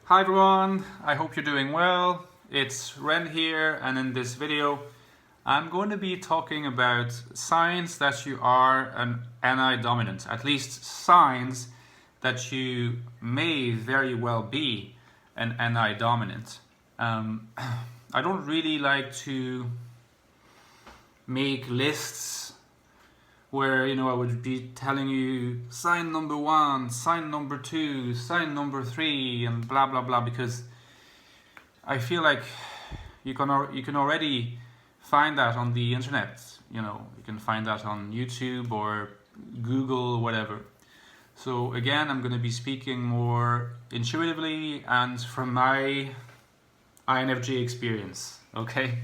Hi everyone, I hope you're doing well. It's Ren here, and in this video I'm going to be talking about signs that you are an NI dominant, at least signs that you may very well be an NI dominant. I don't really like to make lists where I would be telling you sign number 1, sign number 2, sign number 3, and blah blah blah, because I feel like you can already find that on the internet. You can find that on YouTube or Google, whatever. So again, I'm going to be speaking more intuitively and from my INFJ experience, okay?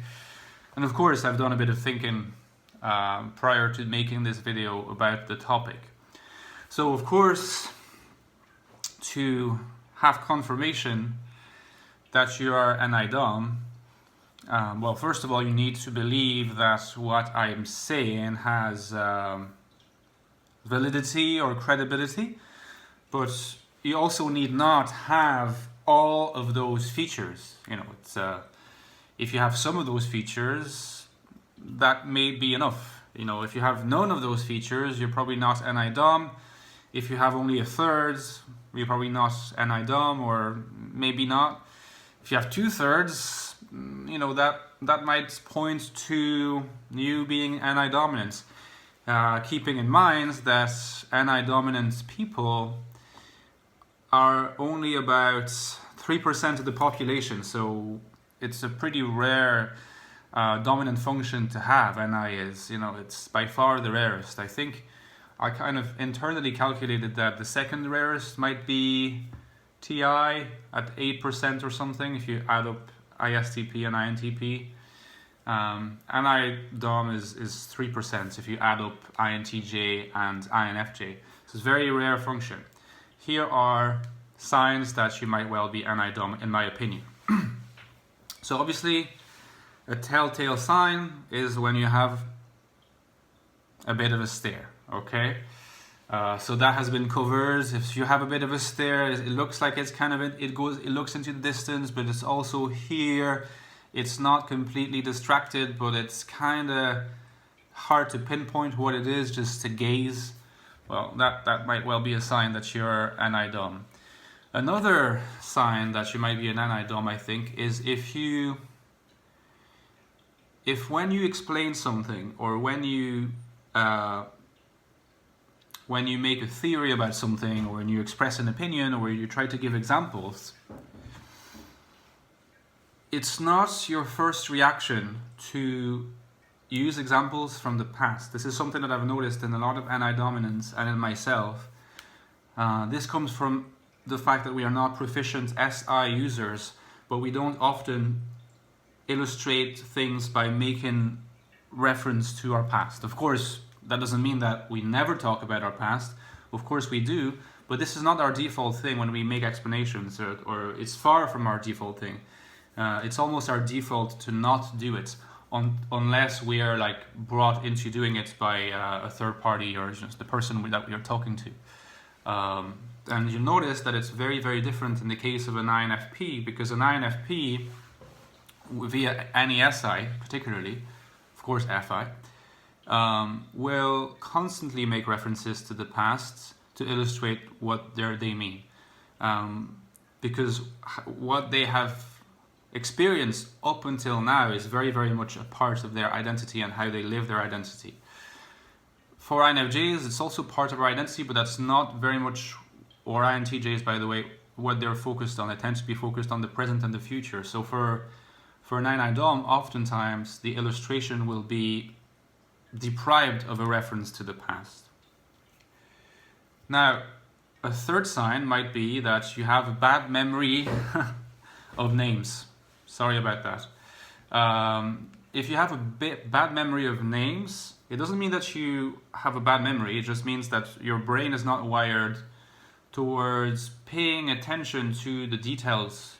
And of course, I've done a bit of thinking prior to making this video about the topic. So of course, to have confirmation that you are an IDOM, well, first of all, you need to believe that what I'm saying has validity or credibility, but you also need not have all of those features. If you have some of those features, that may be enough. If you have none of those features, you're probably not an IDOM. If you have only a third, you're probably not an IDOM, or maybe not. If you have 2/3, that might point to you being NI dominant. Keeping in mind that NI dominant people are only about 3% of the population, so it's a pretty rare dominant function to have. NI is, it's by far the rarest. I think I kind of internally calculated that the second rarest might be TI at 8% or something, if you add up ISTP and INTP. NI DOM is 3% if you add up INTJ and INFJ. So it's a very rare function. Here are signs that you might well be NI DOM, in my opinion. So obviously, a telltale sign is when you have a bit of a stare, okay? So that has been covered. If you have a bit of a stare, it looks like it's kind of, it looks into the distance, but it's also here. It's not completely distracted, but it's kind of hard to pinpoint what it is just to gaze. Well, that might well be a sign that you're an IDOM. Another sign that you might be an NI-DOM, I think, is if when you explain something, or when you make a theory about something, or when you express an opinion, or you try to give examples, it's not your first reaction to use examples from the past. This is something that I've noticed in a lot of NI dominants and in myself. This comes from the fact that we are not proficient SI users, but we don't often illustrate things by making reference to our past. Of course, that doesn't mean that we never talk about our past. Of course we do, but this is not our default thing when we make explanations, or it's far from our default thing. It's almost our default to not do it, unless we are brought into doing it by a third party, or just the person that we are talking to. And you notice that it's very, very different in the case of an INFP, because an INFP, via any SI particularly, of course FI, will constantly make references to the past to illustrate what they mean. Because what they have experienced up until now is very, very much a part of their identity and how they live their identity. For INFJs, it's also part of our identity, but that's not very much, or INTJs, by the way, what they're focused on. They tend to be focused on the present and the future. So for an NI-DOM, oftentimes the illustration will be deprived of a reference to the past. Now, a third sign might be that you have a bad memory of names. Sorry about that. If you have a bad memory of names, it doesn't mean that you have a bad memory. It just means that your brain is not wired towards paying attention to the details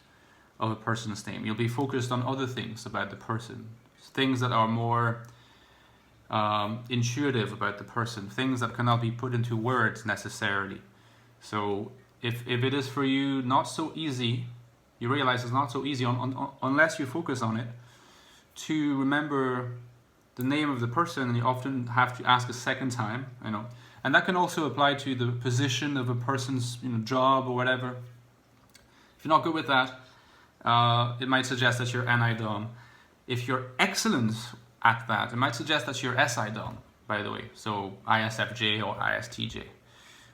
of a person's name. You'll be focused on other things about the person, things that are more intuitive about the person, things that cannot be put into words necessarily. So if it is for you not so easy you realize it's not so easy unless you focus on it to remember the name of the person, and you often have to ask a second time, and that can also apply to the position of a person's job or whatever. If you're not good with that, it might suggest that you're NI-DOM. If you're excellent at that, it might suggest that you're SI-DOM, by the way, so ISFJ or ISTJ.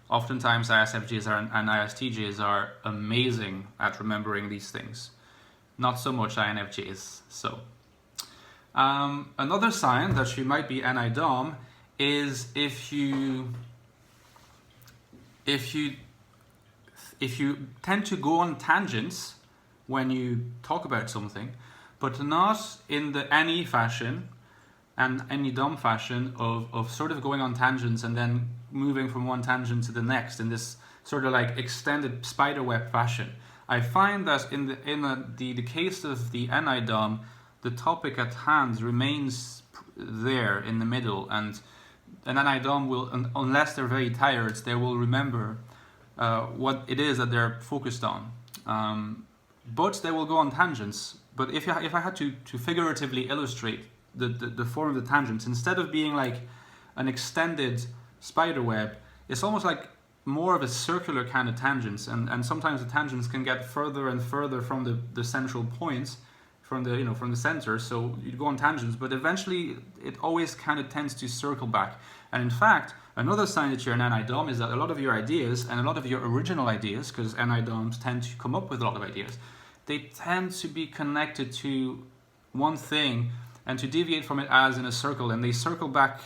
Oftentimes ISFJs and ISTJs are amazing at remembering these things. Not so much INFJs. So another sign that you might be NI-DOM is if you tend to go on tangents when you talk about something, but not in the NE fashion and any DOM fashion of sort of going on tangents and then moving from one tangent to the next in this sort of like extended spiderweb fashion. I find that in the case of the NI DOM, the topic at hand remains there in the middle, and an NI DOM will, unless they're very tired, they will remember what it is that they're focused on. But they will go on tangents. But if I had to figuratively illustrate the form of the tangents, instead of being like an extended spider web, it's almost like more of a circular kind of tangents, and sometimes the tangents can get further and further from the central points, from the center. So you go on tangents, but eventually it always kind of tends to circle back. And in fact, another sign that you're an NI-DOM is that a lot of your ideas and a lot of your original ideas, because NI-DOMs tend to come up with a lot of ideas, they tend to be connected to one thing and to deviate from it as in a circle, and they circle back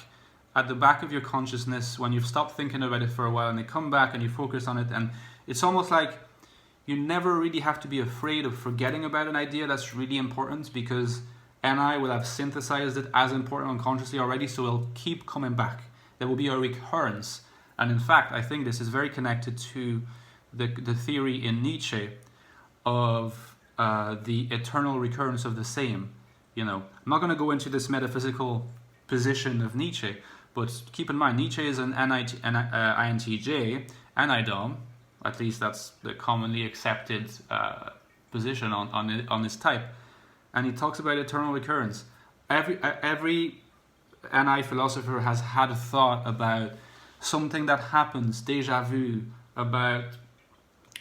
at the back of your consciousness when you've stopped thinking about it for a while, and they come back and you focus on it, and it's almost like you never really have to be afraid of forgetting about an idea that's really important, because NI will have synthesized it as important unconsciously already, so it'll keep coming back. There will be a recurrence. And in fact, I think this is very connected to the theory in Nietzsche of the eternal recurrence of the same. I'm not going to go into this metaphysical position of Nietzsche, but keep in mind, Nietzsche is an INTJ, NI-DOM, at least that's the commonly accepted position on this type, and he talks about eternal recurrence. Every NI philosopher has had a thought about something that happens, déjà vu, about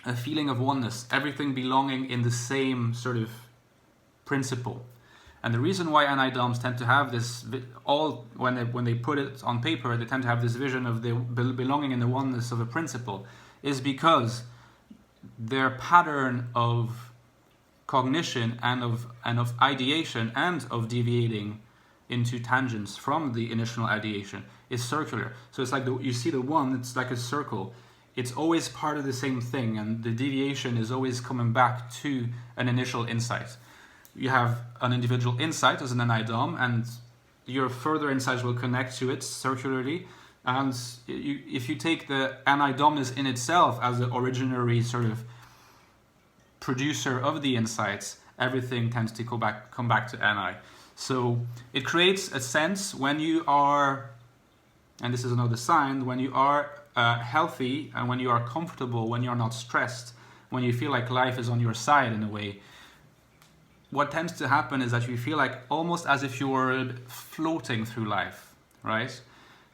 a feeling of oneness, everything belonging in the same sort of principle. And the reason why NI-DOMs tend to have this, when they put it on paper, they tend to have this vision of the belonging in the oneness of a principle, is because their pattern of cognition and of ideation and of deviating into tangents from the initial ideation is circular. So it's like you see the one, it's like a circle. It's always part of the same thing, and the deviation is always coming back to an initial insight. You have an individual insight as an NI-DOM, and your further insights will connect to it circularly. And if you take the NI-DOMness in itself as the originary sort of producer of the insights, everything tends to come back to NI. So it creates a sense when you are, and this is another sign, when you are healthy and when you are comfortable, when you're not stressed, when you feel like life is on your side in a way. What tends to happen is that you feel like almost as if you were floating through life, right?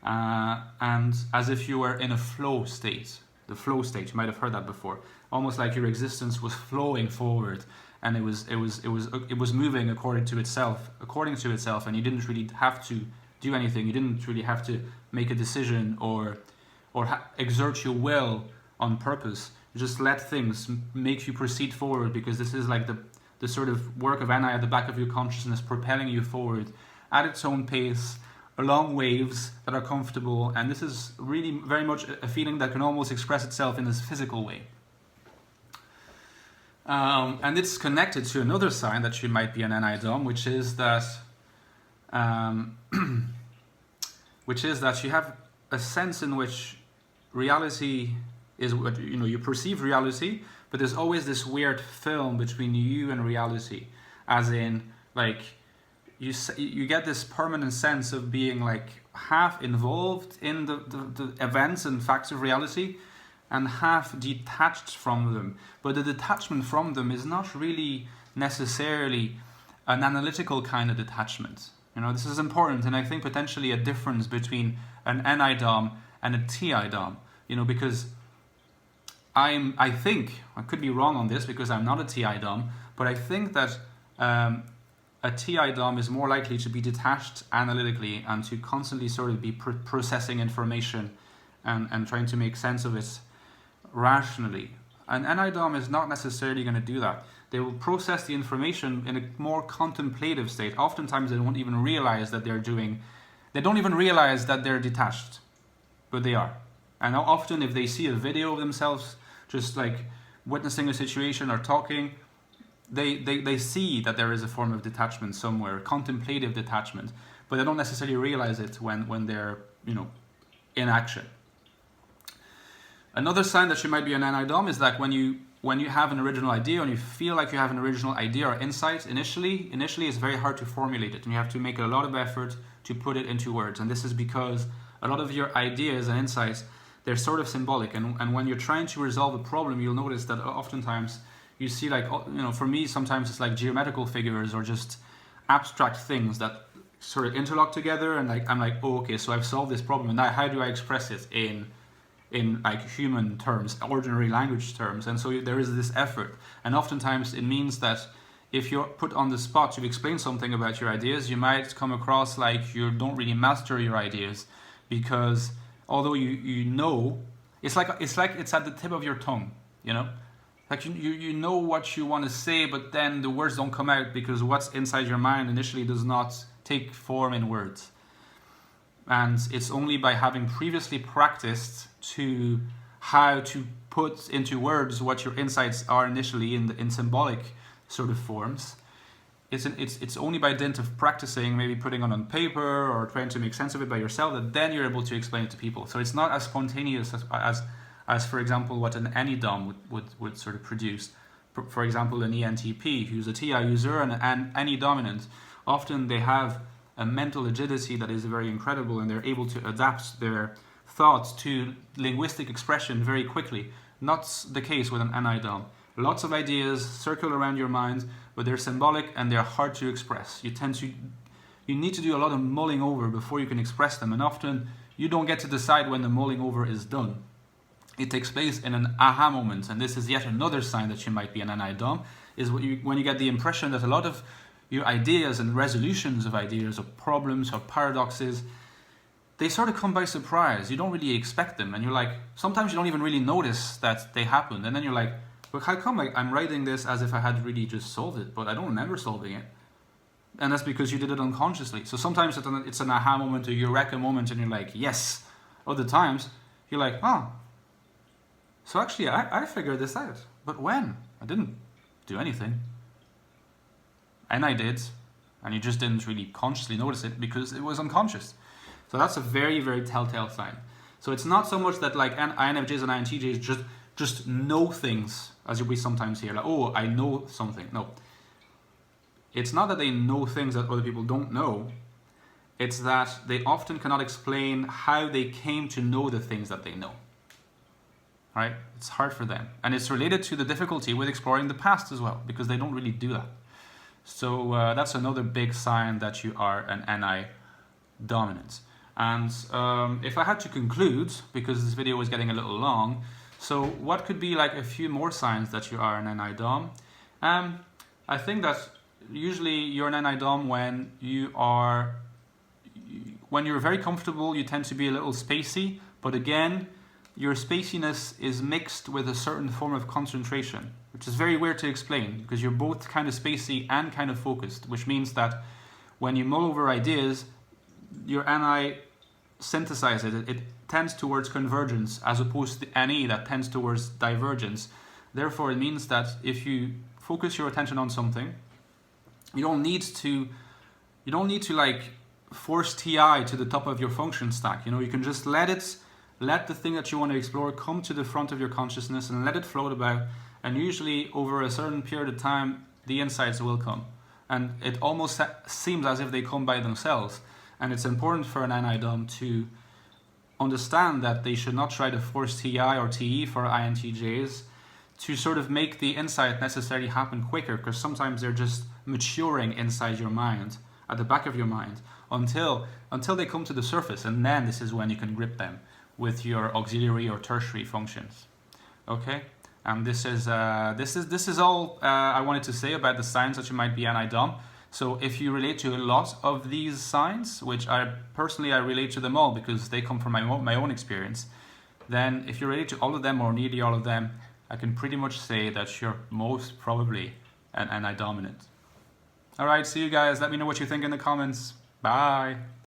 And as if you were in a flow state. The flow state, you might have heard that before. Almost like your existence was flowing forward, and it was moving according to itself, and you didn't really have to do anything. You didn't really have to make a decision or exert your will on purpose. You just let things make you proceed forward, because this is like the sort of work of NI at the back of your consciousness, propelling you forward at its own pace, along waves that are comfortable. And this is really very much a feeling that can almost express itself in this physical way. And it's connected to another sign that you might be an NI-DOM, which is that you have a sense in which reality is what you perceive reality, but there's always this weird film between you and reality, as in like you get this permanent sense of being like half involved in the events and facts of reality, and half detached from them. But the detachment from them is not really necessarily an analytical kind of detachment. You know, this is important, and I think potentially a difference between an NI Dom and a TI Dom. You know, because I think, I could be wrong on this because I'm not a TI Dom, but I think that a TI Dom is more likely to be detached analytically and to constantly sort of be processing information and trying to make sense of it rationally. An NI Dom is not necessarily going to do that. They will process the information in a more contemplative state. Oftentimes they won't even realize that they don't even realize that they're detached, but they are. And often if they see a video of themselves just like witnessing a situation or talking, they see that there is a form of detachment somewhere, contemplative detachment, but they don't necessarily realize it when they're, you know, in action. Another sign that you might be an NI Dom is that when you have an original idea and you feel like you have an original idea or insight, initially it's very hard to formulate it, and you have to make a lot of effort to put it into words. And this is because a lot of your ideas and insights, they're sort of symbolic, and when you're trying to resolve a problem, you'll notice that oftentimes you see, like, you know, for me sometimes it's like geometrical figures or just abstract things that sort of interlock together, and like I'm like, oh, okay, so I've solved this problem, and now how do I express it in like human terms, ordinary language terms? And so there is this effort, and oftentimes it means that if you're put on the spot to explain something about your ideas, you might come across like you don't really master your ideas, because although you know, it's like it's at the tip of your tongue, you know, like you know what you want to say, but then the words don't come out because what's inside your mind initially does not take form in words. And it's only by having previously practiced to how to put into words what your insights are initially in symbolic sort of forms. It's only by dint of practicing, maybe putting it on paper or trying to make sense of it by yourself, that then you're able to explain it to people. So it's not as spontaneous as for example, what an NI Dom would sort of produce. For example, an ENTP, who's a TI user and an NI dominant, often they have a mental agility that is very incredible, and they're able to adapt their thoughts to linguistic expression very quickly. Not the case with an NI Dom. Lots of ideas circle around your mind, but they're symbolic and they're hard to express. You need to do a lot of mulling over before you can express them, and often you don't get to decide when the mulling over is done. It takes place in an aha moment, and this is yet another sign that you might be an NI Dom, is when you get the impression that a lot of your ideas and resolutions of ideas or problems or paradoxes, they sort of come by surprise. You don't really expect them, and you're like, sometimes you don't even really notice that they happened, and then you're like, but how come I'm writing this as if I had really just solved it, but I don't remember solving it? And that's because you did it unconsciously. So sometimes it's an aha moment, a eureka moment, and you're like, yes. Other times, you're like, oh, so actually I figured this out. But when? I didn't do anything. And I did, and you just didn't really consciously notice it because it was unconscious. So that's a very, very telltale sign. So it's not so much that like INFJs and INTJs just know things, as we sometimes hear, like, oh, I know something. No. It's not that they know things that other people don't know. It's that they often cannot explain how they came to know the things that they know. Right? It's hard for them. And it's related to the difficulty with exploring the past as well, because they don't really do that. So that's another big sign that you are an NI dominant. And if I had to conclude, because this video is getting a little long, so what could be like a few more signs that you are an NI Dom? I think that usually you're an NI Dom when you're very comfortable, you tend to be a little spacey, but again, your spaciness is mixed with a certain form of concentration, which is very weird to explain because you're both kind of spacey and kind of focused, which means that when you mull over ideas, your NI synthesizes it. It tends towards convergence as opposed to the NE that tends towards divergence. Therefore, it means that if you focus your attention on something, you don't need to like force TI to the top of your function stack. You know, you can just let the thing that you want to explore come to the front of your consciousness and let it float about. And usually over a certain period of time, the insights will come. And it almost seems as if they come by themselves. And it's important for an NI Dom to understand that they should not try to force TI or TE for INTJs to sort of make the insight necessarily happen quicker, because sometimes they're just maturing inside your mind, at the back of your mind, until they come to the surface, and then this is when you can grip them with your auxiliary or tertiary functions. Okay, and this is all I wanted to say about the signs that you might be anti-dom. So if you relate to a lot of these signs, which I relate to them all because they come from my own experience, then if you relate to all of them or nearly all of them, I can pretty much say that you're most probably an anti-dominant. All right, see you guys. Let me know what you think in the comments. Bye.